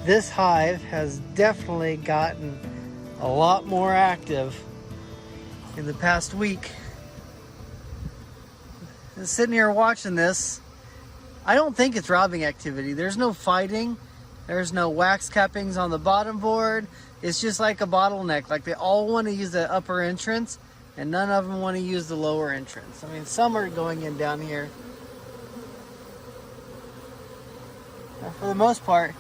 This hive has definitely gotten a lot more active in the past week. I'm sitting here watching this. I don't think it's robbing activity. There's no fighting. There's no wax cappings on the bottom board. It's just like a bottleneck. Like they all want to use the upper entrance and none of them want to use the lower entrance. I mean, some are going in down here. But for the most part,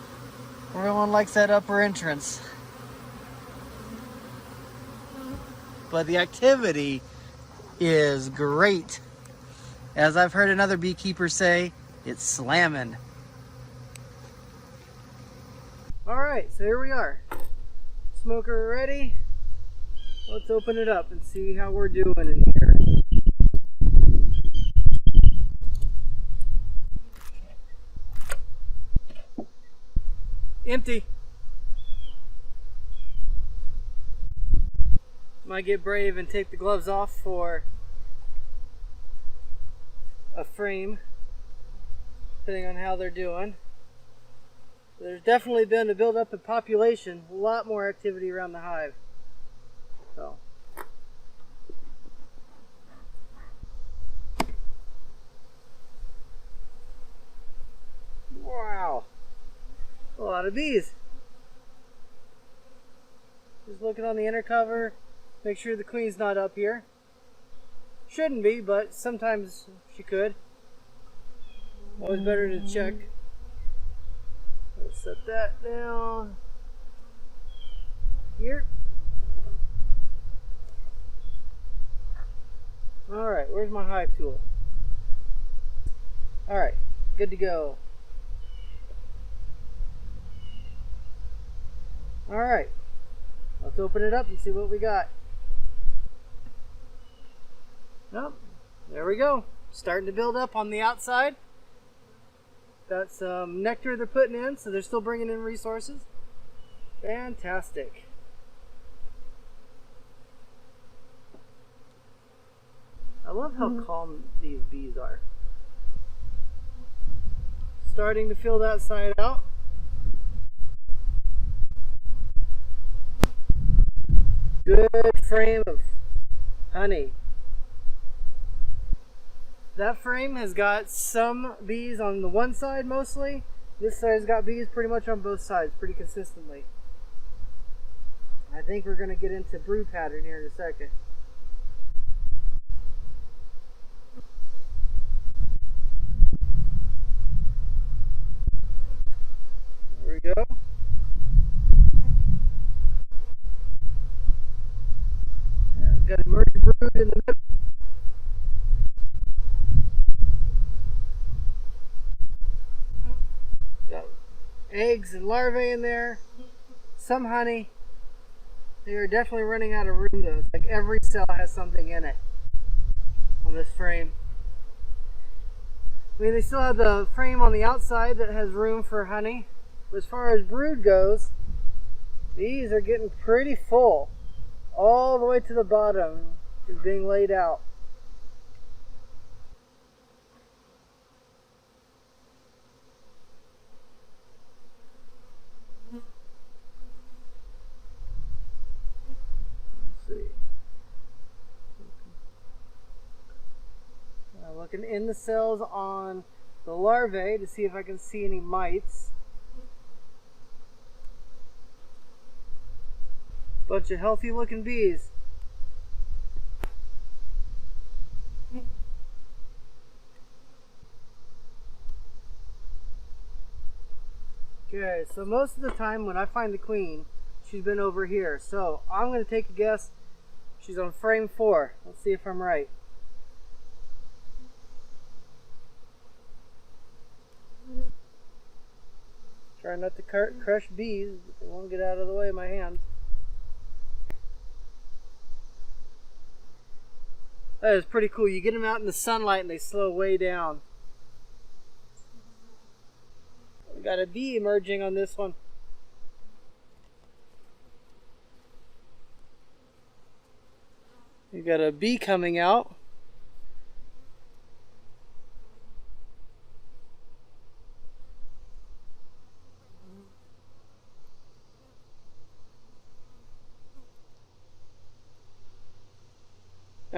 everyone likes that upper entrance. But the activity is great. As I've heard another beekeeper say, it's slamming. All right, so here we are. Smoker ready. Let's open it up and see how we're doing in here. Empty. Might get brave and take the gloves off for a frame, depending on how they're doing. There's definitely been a build-up in population, a lot more activity around the hive. So. Wow, a lot of bees. Just looking on the inner cover, make sure the queen's not up here. Shouldn't be, but sometimes she could. Always better to check. Let's set that down here. Alright, where's my hive tool? Alright, good to go. Alright, let's open it up and see what we got. Nope, there we go. Starting to build up on the outside. Got some nectar they're putting in, so they're still bringing in resources. Fantastic. I love how calm these bees are. Starting to fill that side out. Good frame of honey. That frame has got some bees on the one side mostly. This side's got bees pretty much on both sides, pretty consistently. I think we're going to get into brood pattern here in a second. There we go. Yeah, got a merged brood in the middle. Got eggs and larvae in there. Some honey. They are definitely running out of room though. It's like every cell has something in it on this frame. I mean, they still have the frame on the outside that has room for honey. But as far as brood goes, these are getting pretty full. All the way to the bottom is being laid out. Looking in the cells on the larvae to see if I can see any mites. Bunch of healthy looking bees. Okay, so most of the time when I find the queen, she's been over here. So I'm going to take a guess. She's on frame 4. Let's see if I'm right. Try not to crush bees, but they won't get out of the way of my hands. That is pretty cool. You get them out in the sunlight and they slow way down. We got a bee emerging on this one. We got a bee coming out.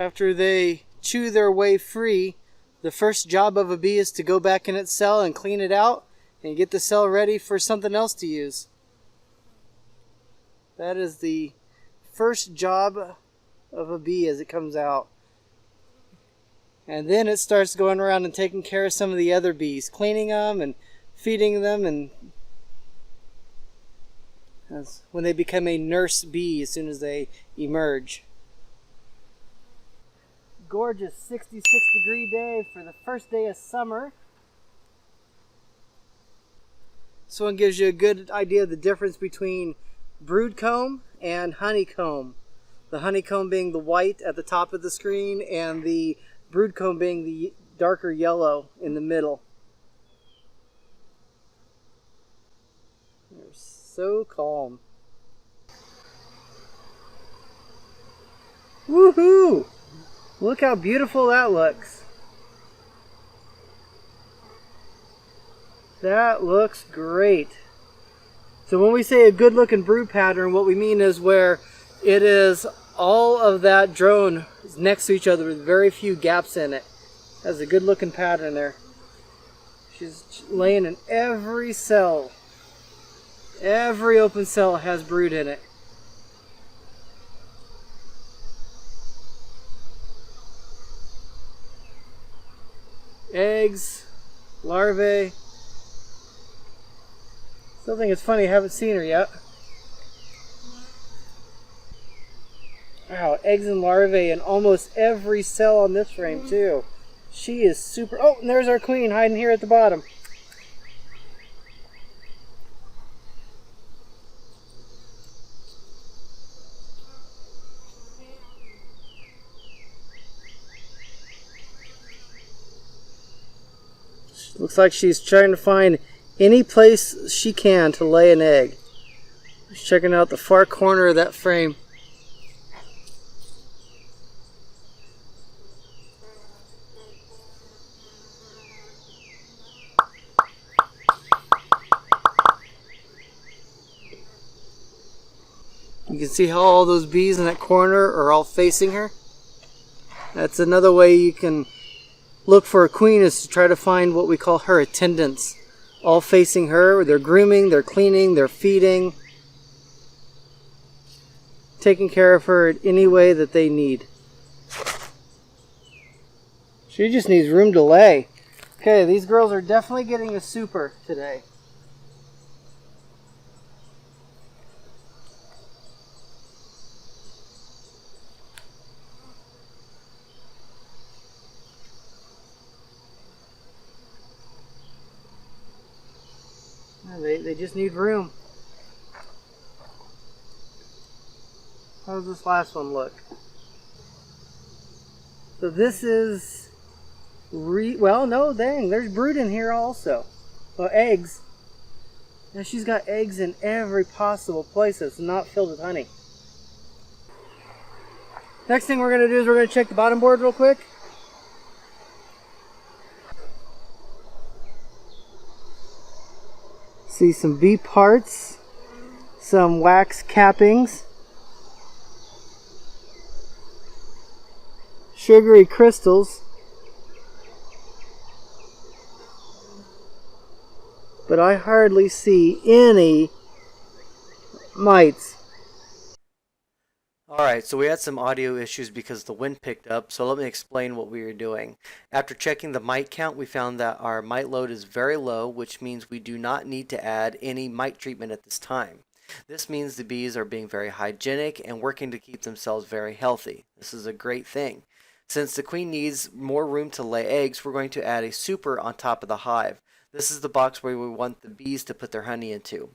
After they chew their way free, the first job of a bee is to go back in its cell and clean it out and get the cell ready for something else to use. That is the first job of a bee as it comes out. And then it starts going around and taking care of some of the other bees, cleaning them and feeding them, and that's when they become a nurse bee as soon as they emerge. Gorgeous 66-degree day for the first day of summer. This one gives you a good idea of the difference between brood comb and honeycomb. The honeycomb being the white at the top of the screen and the brood comb being the darker yellow in the middle. They're so calm. Woohoo! Look how beautiful that looks. That looks great. So when we say a good looking brood pattern, what we mean is where it is all of that drone is next to each other with very few gaps in it. Has a good looking pattern there. She's laying in every cell. Every open cell has brood in it. Eggs, larvae. Still think it's funny I haven't seen her yet. Wow, eggs and larvae in almost every cell on this frame too. She is super... Oh, and there's our queen hiding here at the bottom. Looks like she's trying to find any place she can to lay an egg. She's checking out the far corner of that frame. You can see how all those bees in that corner are all facing her. That's another way you can look for a queen, is to try to find what we call her attendants. All facing her. They're grooming, they're cleaning, they're feeding. Taking care of her in any way that they need. She just needs room to lay. Okay, these girls are definitely getting a super today. They just need room. How does this last one look? So this is... well, no, dang, there's brood in here also. Well, eggs. And she's got eggs in every possible place that's not filled with honey. Next thing we're going to do is we're going to check the bottom board real quick. See some bee parts, some wax cappings, sugary crystals, but I hardly see any mites. Alright, so we had some audio issues because the wind picked up, so let me explain what we were doing. After checking the mite count, we found that our mite load is very low, which means we do not need to add any mite treatment at this time. This means the bees are being very hygienic and working to keep themselves very healthy. This is a great thing. Since the queen needs more room to lay eggs, we're going to add a super on top of the hive. This is the box where we want the bees to put their honey into.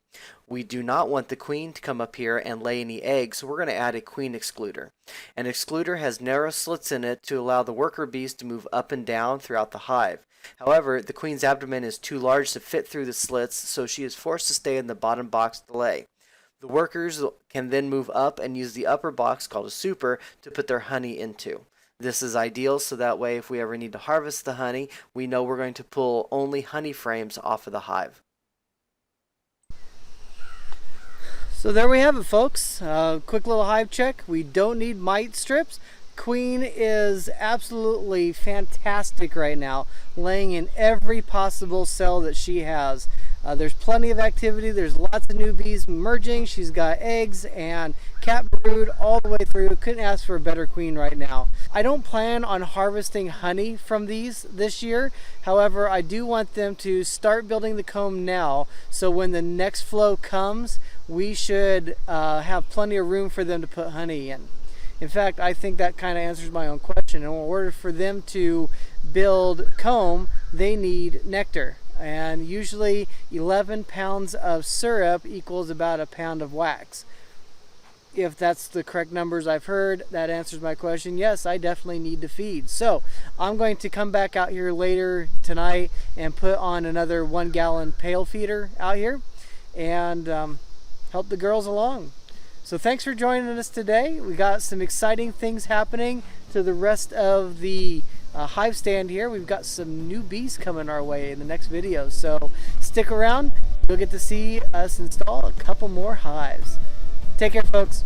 We do not want the queen to come up here and lay any eggs, so we're going to add a queen excluder. An excluder has narrow slits in it to allow the worker bees to move up and down throughout the hive. However, the queen's abdomen is too large to fit through the slits, so she is forced to stay in the bottom box to lay. The workers can then move up and use the upper box, called a super, to put their honey into. This is ideal, so that way if we ever need to harvest the honey, we know we're going to pull only honey frames off of the hive. So there we have it, folks. Quick little hive check. We don't need mite strips. queen is absolutely fantastic right now, laying in every possible cell that she has. There's plenty of activity. There's lots of new bees merging. She's got eggs and cat brood all the way through. Couldn't ask for a better queen right now. I don't plan on harvesting honey from these this year. However, I do want them to start building the comb now, so when the next flow comes, we should have plenty of room for them to put honey in. In fact, I think that kind of answers my own question. In order for them to build comb, they need nectar. And usually 11 pounds of syrup equals about a pound of wax. If that's the correct numbers I've heard, that answers my question. Yes, I definitely need to feed. So I'm going to come back out here later tonight and put on another 1 gallon pail feeder out here and help the girls along. So thanks for joining us today. We got some exciting things happening to the rest of the hive stand here. We've got some new bees coming our way in the next video, so stick around. You'll get to see us install a couple more hives. Take care, folks.